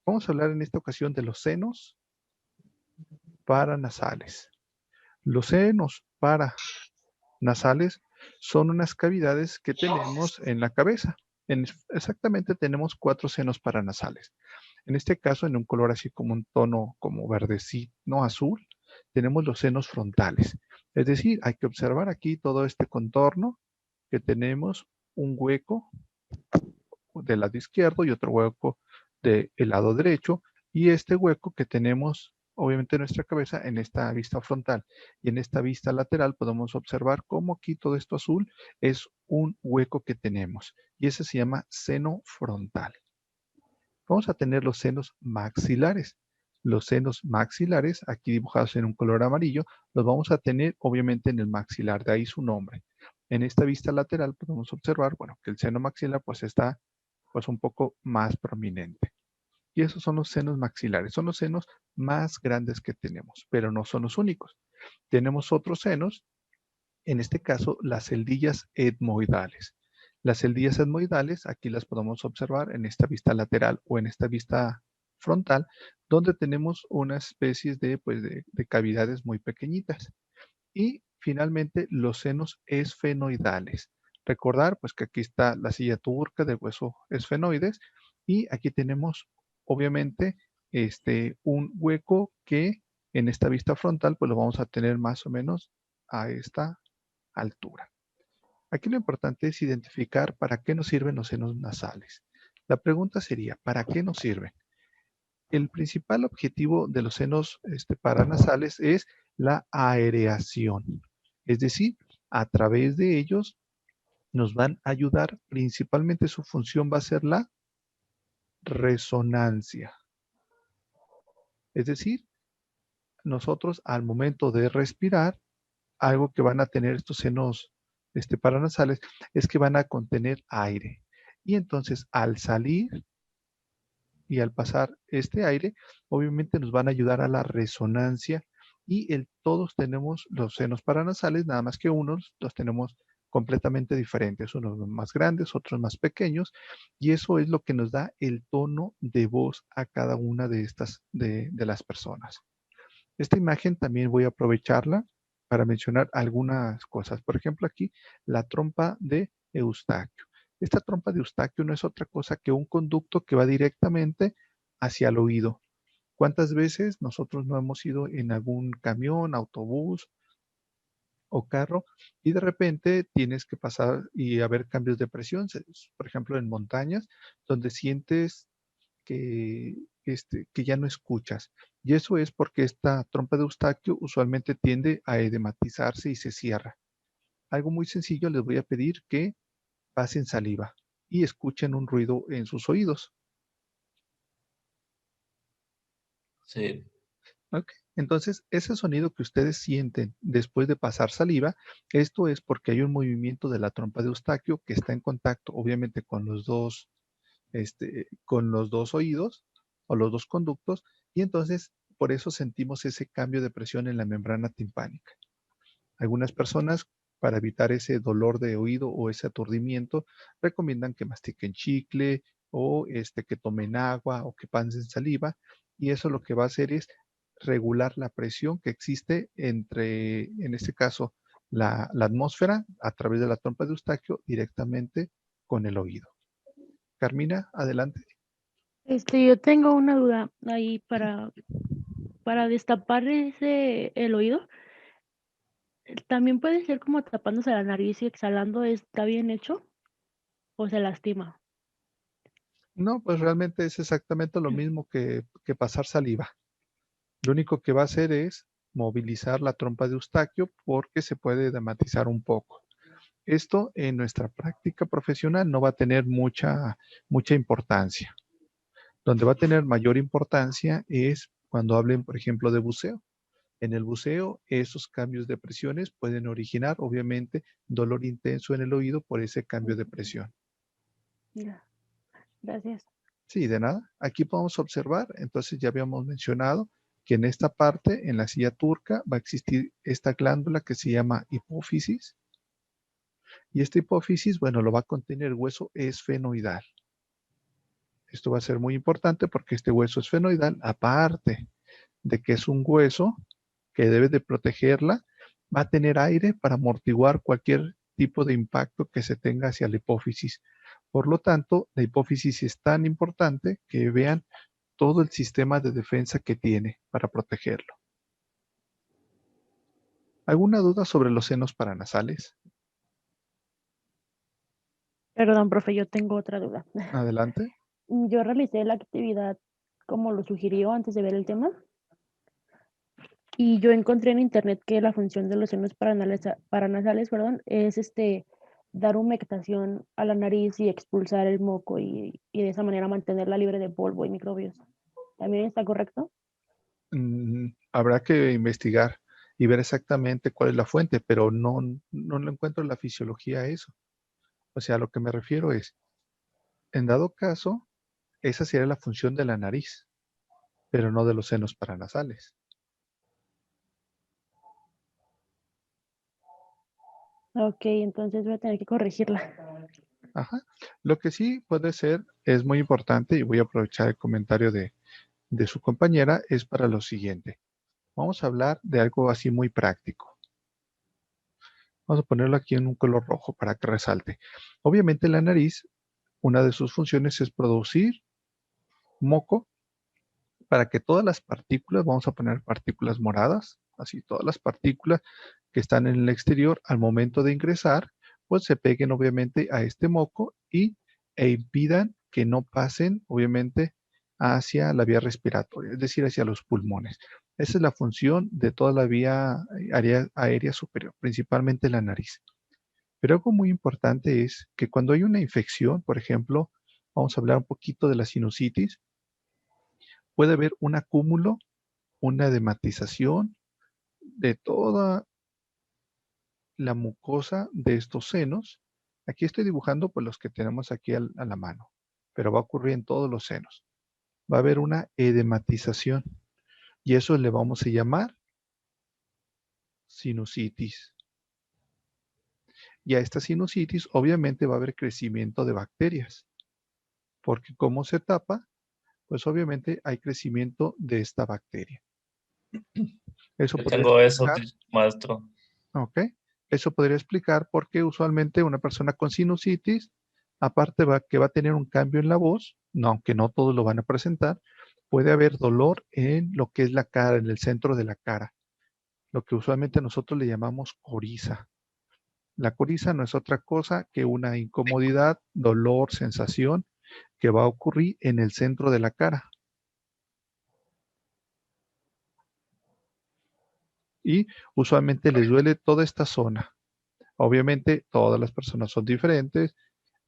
Vamos a hablar en esta ocasión de los senos paranasales. Los senos paranasales son unas cavidades que tenemos en la cabeza. Exactamente tenemos 4 senos paranasales. En este caso, en un color así como un tono como verdecito, no azul, tenemos los senos frontales. Es decir, hay que observar aquí todo este contorno que tenemos un hueco del lado izquierdo y otro hueco del lado derecho, y este hueco que tenemos obviamente en nuestra cabeza en esta vista frontal, y en esta vista lateral podemos observar cómo aquí todo esto azul es un hueco que tenemos, y ese se llama seno frontal. Vamos a tener los senos maxilares. Los senos maxilares, aquí dibujados en un color amarillo, los vamos a tener obviamente en el maxilar, de ahí su nombre. En esta vista lateral podemos observar, bueno, que el seno maxilar pues está pues un poco más prominente. Y esos son los senos maxilares, son los senos más grandes que tenemos, pero no son los únicos. Tenemos otros senos, en este caso las celdillas etmoidales. Las celdillas etmoidales, aquí las podemos observar en esta vista lateral o en esta vista frontal, donde tenemos una especie de, pues, de cavidades muy pequeñitas. Y finalmente los senos esfenoidales. Recordar pues que aquí está la silla turca del hueso esfenoides y aquí tenemos obviamente un hueco que en esta vista frontal pues lo vamos a tener más o menos a esta altura. Aquí lo importante es identificar para qué nos sirven los senos nasales. La pregunta sería, ¿para qué nos sirven? El principal objetivo de los senos paranasales es la aereación. Es decir, a través de ellos nos van a ayudar, principalmente su función va a ser la resonancia. Es decir, nosotros al momento de respirar, algo que van a tener estos senos paranasales es que van a contener aire. Y entonces al salir y al pasar este aire, obviamente nos van a ayudar a la resonancia y todos tenemos los senos paranasales, nada más que unos los tenemos completamente diferentes, unos más grandes, otros más pequeños, y eso es lo que nos da el tono de voz a cada una de estas, de las personas. Esta imagen también voy a aprovecharla para mencionar algunas cosas. Por ejemplo, aquí la trompa de Eustaquio. Esta trompa de Eustaquio no es otra cosa que un conducto que va directamente hacia el oído. ¿Cuántas veces nosotros no hemos ido en algún camión, autobús o carro y de repente tienes que pasar y haber cambios de presión? Por ejemplo, en montañas, donde sientes que, que ya no escuchas. Y eso es porque esta trompa de Eustaquio usualmente tiende a edematizarse y se cierra. Algo muy sencillo, les voy a pedir que pasen saliva y escuchen un ruido en sus oídos. Sí. ¿Ok? Entonces, ese sonido que ustedes sienten después de pasar saliva, esto es porque hay un movimiento de la trompa de Eustaquio que está en contacto, obviamente, con los dos oídos o los dos conductos, y entonces por eso sentimos ese cambio de presión en la membrana timpánica. Algunas personas, para evitar ese dolor de oído o ese aturdimiento, recomiendan que mastiquen chicle o que tomen agua o que pasen saliva, y eso lo que va a hacer es regular la presión que existe entre, en este caso, la atmósfera a través de la trompa de Eustaquio directamente con el oído. Carmina, adelante. Yo tengo una duda ahí para destapar el oído. ¿También puede ser como tapándose la nariz y exhalando? ¿Está bien hecho o se lastima? No, pues realmente es exactamente lo mismo que pasar saliva. Lo único que va a hacer es movilizar la trompa de Eustaquio porque se puede edematizar un poco. Esto en nuestra práctica profesional no va a tener mucha importancia. Donde va a tener mayor importancia es cuando hablen, por ejemplo, de buceo. En el buceo, esos cambios de presiones pueden originar, obviamente, dolor intenso en el oído por ese cambio de presión. Ya, gracias. Sí, de nada. Aquí podemos observar, entonces ya habíamos mencionado que en esta parte, en la silla turca, va a existir esta glándula que se llama hipófisis. Y esta hipófisis, bueno, lo va a contener el hueso esfenoidal. Esto va a ser muy importante porque este hueso esfenoidal, aparte de que es un hueso que debe de protegerla, va a tener aire para amortiguar cualquier tipo de impacto que se tenga hacia la hipófisis. Por lo tanto, la hipófisis es tan importante que vean todo el sistema de defensa que tiene para protegerlo. ¿Alguna duda sobre los senos paranasales? Perdón, profe, yo tengo otra duda. Adelante. Yo realicé la actividad como lo sugirió antes de ver el tema y yo encontré en internet que la función de los senos paranasales, perdón, es dar humectación a la nariz y expulsar el moco y de esa manera mantenerla libre de polvo y microbios. ¿También está correcto? Habrá que investigar y ver exactamente cuál es la fuente, pero no le encuentro la fisiología a eso. O sea, a lo que me refiero es, en dado caso, esa sería la función de la nariz, pero no de los senos paranasales. Ok, entonces voy a tener que corregirla. Ajá. Lo que sí puede ser, es muy importante, y voy a aprovechar el comentario de su compañera, es para lo siguiente. Vamos a hablar de algo así muy práctico. Vamos a ponerlo aquí en un color rojo para que resalte. Obviamente la nariz, una de sus funciones es producir moco para que todas las partículas, vamos a poner partículas moradas, así todas las partículas que están en el exterior al momento de ingresar, pues se peguen obviamente a este moco e impidan que no pasen obviamente hacia la vía respiratoria, es decir, hacia los pulmones. Esa es la función de toda la vía aérea superior, principalmente la nariz. Pero algo muy importante es que cuando hay una infección, por ejemplo, vamos a hablar un poquito de la sinusitis, puede haber un acúmulo, una edematización de toda la mucosa de estos senos. Aquí estoy dibujando pues los que tenemos aquí a la mano, pero va a ocurrir en todos los senos. Va a haber una edematización y eso le vamos a llamar sinusitis. Y a esta sinusitis obviamente va a haber crecimiento de bacterias, porque como se tapa, pues obviamente hay crecimiento de esta bacteria. Eso Yo podría tengo eso, explicar, maestro. ¿ok? Eso podría explicar por qué usualmente una persona con sinusitis, aparte que va a tener un cambio en la voz, no, aunque no todos lo van a presentar, puede haber dolor en lo que es la cara, en el centro de la cara, lo que usualmente nosotros le llamamos coriza. La coriza no es otra cosa que una incomodidad, dolor, sensación que va a ocurrir en el centro de la cara. Y usualmente les duele toda esta zona. Obviamente todas las personas son diferentes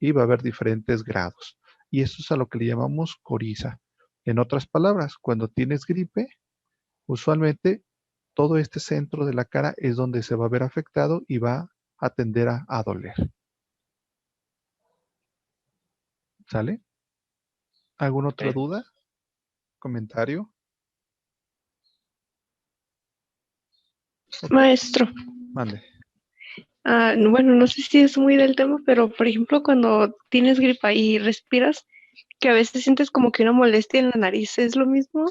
y va a haber diferentes grados. Y eso es a lo que le llamamos coriza. En otras palabras, cuando tienes gripe, usualmente todo este centro de la cara es donde se va a ver afectado y va a tender a doler. ¿Sale? ¿Alguna otra Ok. duda? ¿Comentario? Ok, Maestro, mande. bueno, no sé si es muy del tema, pero por ejemplo, cuando tienes gripa y respiras, que a veces sientes como que una molestia en la nariz, ¿es lo mismo?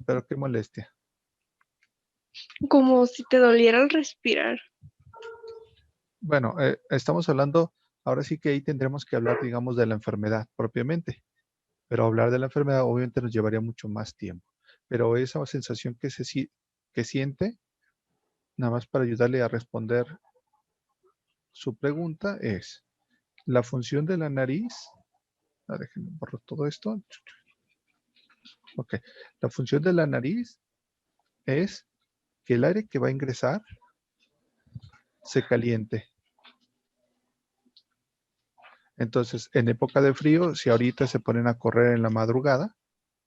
Pero qué molestia. Como si te doliera al respirar. Bueno, estamos hablando, ahora sí que ahí tendremos que hablar, digamos, de la enfermedad propiamente. Pero hablar de la enfermedad obviamente nos llevaría mucho más tiempo. Pero esa sensación que siente, nada más para ayudarle a responder su pregunta, es la función de la nariz. Déjenme borrar todo esto. Ok. La función de la nariz es que el aire que va a ingresar se caliente. Entonces, en época de frío, si ahorita se ponen a correr en la madrugada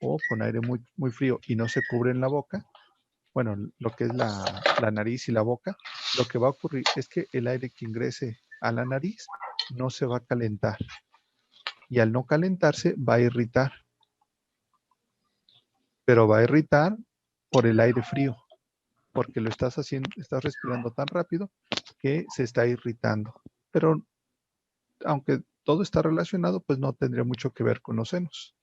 o con aire muy, muy frío y no se cubren la boca, bueno, lo que es la nariz y la boca, lo que va a ocurrir es que el aire que ingrese a la nariz no se va a calentar y al no calentarse va a irritar, pero va a irritar por el aire frío, porque lo estás haciendo, estás respirando tan rápido que se está irritando. Pero aunque todo está relacionado, pues no tendría mucho que ver con los senos.